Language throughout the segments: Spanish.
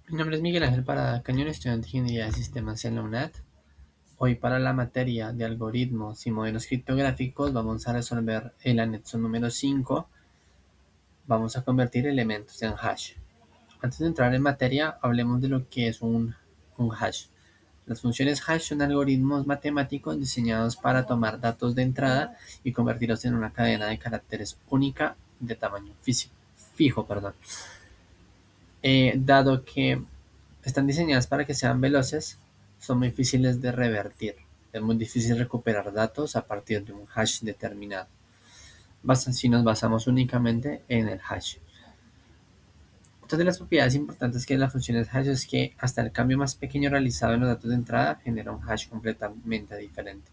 Mi nombre es Miguel Ángel Parada Cañón, estudiante de Ingeniería de Sistemas en la UNAD. Hoy para la materia de algoritmos y modelos criptográficos vamos a resolver el anexo número 5. Vamos a convertir elementos en hash. Antes de entrar en materia, hablemos de lo que es un hash. Las funciones hash son algoritmos matemáticos diseñados para tomar datos de entrada y convertirlos en una cadena de caracteres única de tamaño fijo. Dado que están diseñadas para que sean veloces, son muy difíciles de revertir. Es muy difícil recuperar datos a partir de un hash determinado. Si nos basamos únicamente en el hash. Otra de las propiedades importantes que de las funciones hash es que hasta el cambio más pequeño realizado en los datos de entrada genera un hash completamente diferente.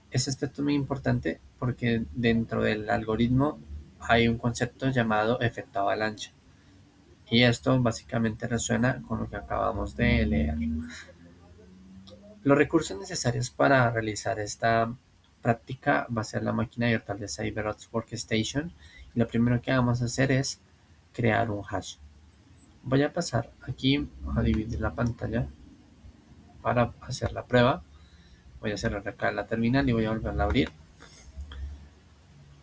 Este aspecto es muy importante porque dentro del algoritmo hay un concepto llamado efecto avalancha. Y esto básicamente resuena con lo que acabamos de leer. Los recursos necesarios para realizar esta práctica va a ser la máquina virtual de CyberOps Workstation. Y lo primero que vamos a hacer es crear un hash. Voy a pasar aquí a dividir la pantalla para hacer la prueba. Voy a cerrar acá la terminal y voy a volverla a abrir.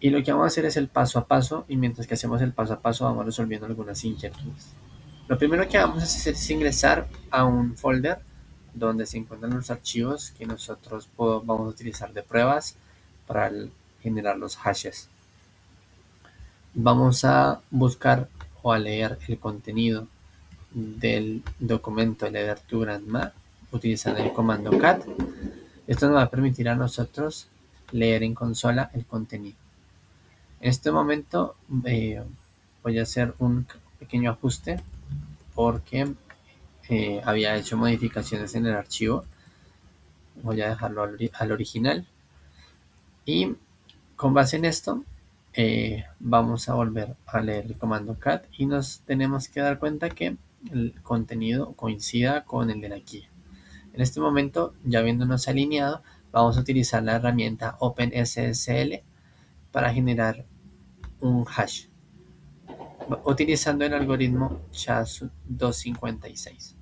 Y lo que vamos a hacer es el paso a paso, y mientras que hacemos el paso a paso vamos resolviendo algunas inquietudes. Lo primero que vamos a hacer es ingresar a un folder donde se encuentran los archivos que nosotros vamos a utilizar de pruebas para generar los hashes. Vamos a buscar o a leer el contenido del documento leer to grandma utilizando el comando cat. Esto nos va a permitir a nosotros leer en consola el contenido. En este momento voy a hacer un pequeño ajuste porque había hecho modificaciones en el archivo. Voy a dejarlo al original y con base en esto vamos a volver a leer el comando cat y nos tenemos que dar cuenta que el contenido coincida con el de la guía. En este momento, ya viéndonos alineado, vamos a utilizar la herramienta OpenSSL para generar un hash utilizando el algoritmo SHA-256.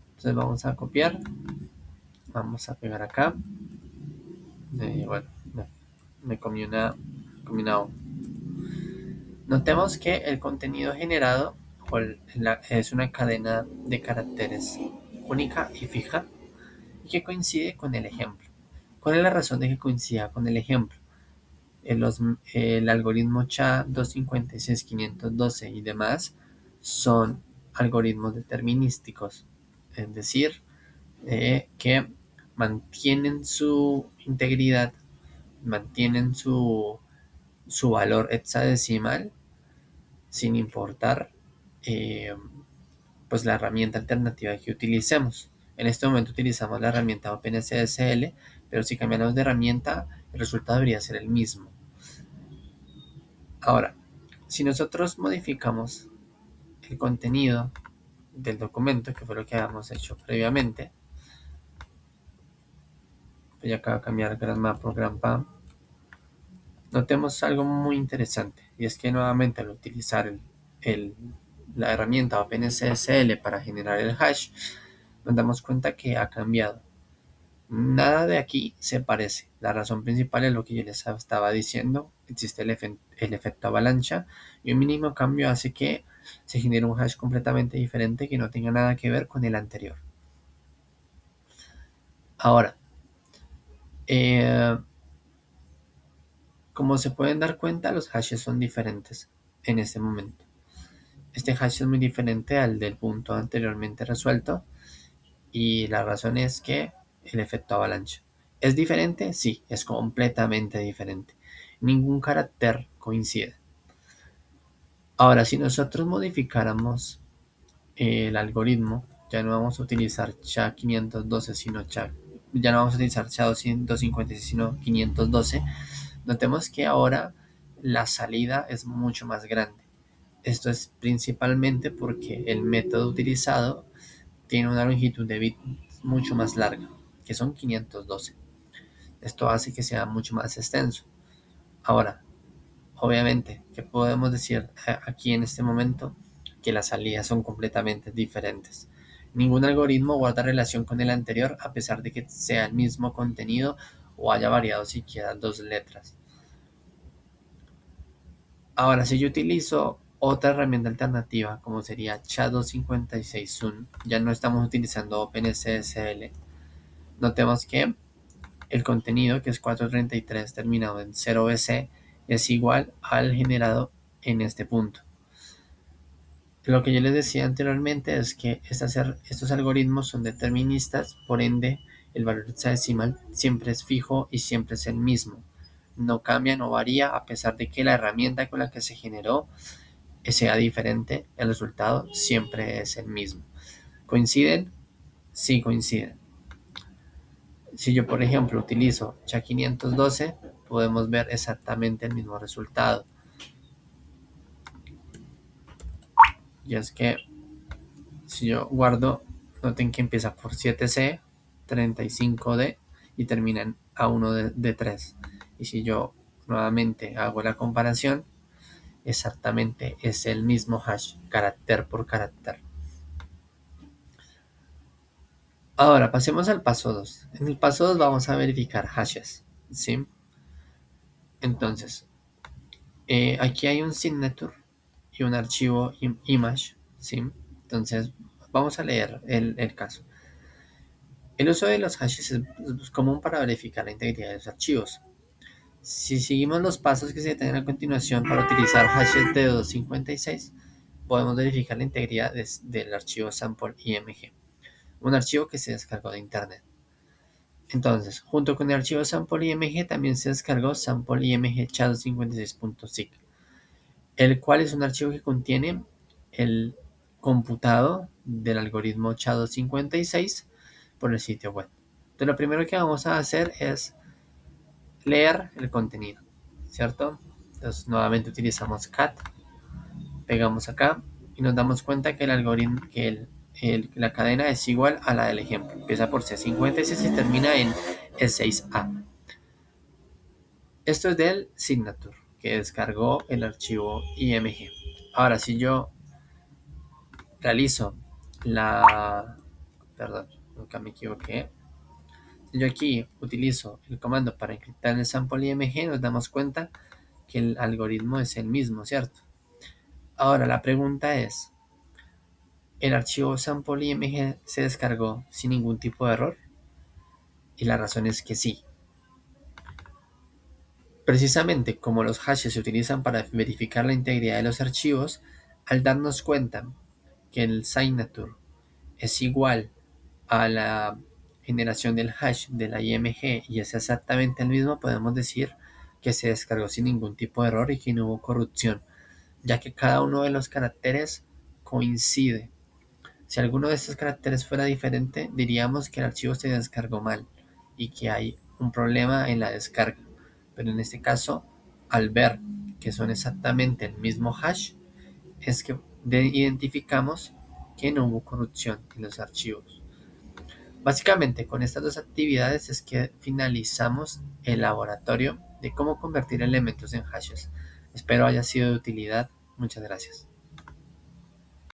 Entonces vamos a copiar, vamos a pegar acá. Bueno, me comí una O. Notemos que el contenido generado es una cadena de caracteres única y fija y que coincide con el ejemplo. ¿Cuál es la razón de que coincida con el ejemplo? El algoritmo SHA-256-512 y demás son algoritmos determinísticos, es decir, que mantienen su integridad, mantienen su valor hexadecimal sin importar eh, pues la herramienta alternativa que utilicemos. En este momento utilizamos la herramienta OpenSSL, pero si cambiamos de herramienta, el resultado debería ser el mismo. Ahora, si nosotros modificamos el contenido del documento, que fue lo que habíamos hecho previamente, voy acá a cambiar grandma por grandpa, notemos algo muy interesante, y es que nuevamente al utilizar la herramienta OpenSSL para generar el hash, nos damos cuenta que ha cambiado. Nada de aquí se parece. La razón principal es lo que yo les estaba diciendo. Existe el efecto avalancha y un mínimo cambio hace que se genere un hash completamente diferente que no tenga nada que ver con el anterior. Ahora, eh, como se pueden dar cuenta, los hashes son diferentes en este momento. Este hash es muy diferente al del punto anteriormente resuelto y la razón es que el efecto avalancha. ¿Es diferente? Sí, es completamente diferente. Ningún carácter coincide. Ahora, si nosotros modificáramos el algoritmo, ya no vamos a utilizar SHA-512, ya no vamos a utilizar SHA-256, sino 512, notemos que ahora la salida es mucho más grande. Esto es principalmente porque el método utilizado tiene una longitud de bit mucho más larga, que son 512. Esto hace que sea mucho más extenso. Ahora, obviamente, ¿qué podemos decir aquí en este momento? que las salidas son completamente diferentes. Ningún algoritmo guarda relación con el anterior a pesar de que sea el mismo contenido o haya variado siquiera dos letras. Ahora, si yo utilizo otra herramienta alternativa, como sería SHA-256-Zoom, ya no estamos utilizando OpenSSL. Notemos que el contenido, que es 433 terminado en 0BC, es igual al generado en este punto. Lo que yo les decía anteriormente es que estos algoritmos son deterministas, por ende, el valor hexadecimal siempre es fijo y siempre es el mismo. No cambia, no varía, a pesar de que la herramienta con la que se generó sea diferente, el resultado siempre es el mismo. ¿Coinciden? Sí, coinciden. Si yo, por ejemplo, utilizo SHA-512, podemos ver exactamente el mismo resultado. Y es que si yo guardo, noten que empieza por 7C, 35D y termina en A1D3. Y si yo nuevamente hago la comparación, exactamente es el mismo hash, carácter por carácter. Ahora pasemos al paso 2. En el paso 2 vamos a verificar hashes, ¿sí? Entonces, aquí hay un signature y un archivo image, ¿sí? Entonces, vamos a leer el caso. El uso de los hashes es común para verificar la integridad de los archivos. Si seguimos los pasos que se detallan a continuación para utilizar hashes de 256, podemos verificar la integridad del archivo sample.img, un archivo que se descargó de internet. Entonces, junto con el archivo sample.img también se descargó sample.img SHA-256.zip, el cual es un archivo que contiene el computado del algoritmo SHA-256 por el sitio web. Entonces, lo primero que vamos a hacer es leer el contenido, ¿cierto? Entonces, nuevamente utilizamos cat, pegamos acá y nos damos cuenta que el algoritmo, que la cadena es igual a la del ejemplo. Empieza por C56 y termina en E6A. Esto es del signature, que descargó el archivo IMG. Ahora, si yo realizo perdón, nunca me equivoqué. Si yo aquí utilizo el comando para encriptar el sample IMG, nos damos cuenta que el algoritmo es el mismo, ¿cierto? Ahora, la pregunta es, ¿el archivo sample IMG se descargó sin ningún tipo de error? Y la razón es que sí. Precisamente como los hashes se utilizan para verificar la integridad de los archivos, al darnos cuenta que el signature es igual a la generación del hash de la IMG y es exactamente el mismo, podemos decir que se descargó sin ningún tipo de error y que no hubo corrupción, ya que cada uno de los caracteres coincide. Si alguno de estos caracteres fuera diferente, diríamos que el archivo se descargó mal y que hay un problema en la descarga. Pero en este caso, al ver que son exactamente el mismo hash, es que identificamos que no hubo corrupción en los archivos. Básicamente, con estas dos actividades es que finalizamos el laboratorio de cómo convertir elementos en hashes. Espero haya sido de utilidad. Muchas gracias.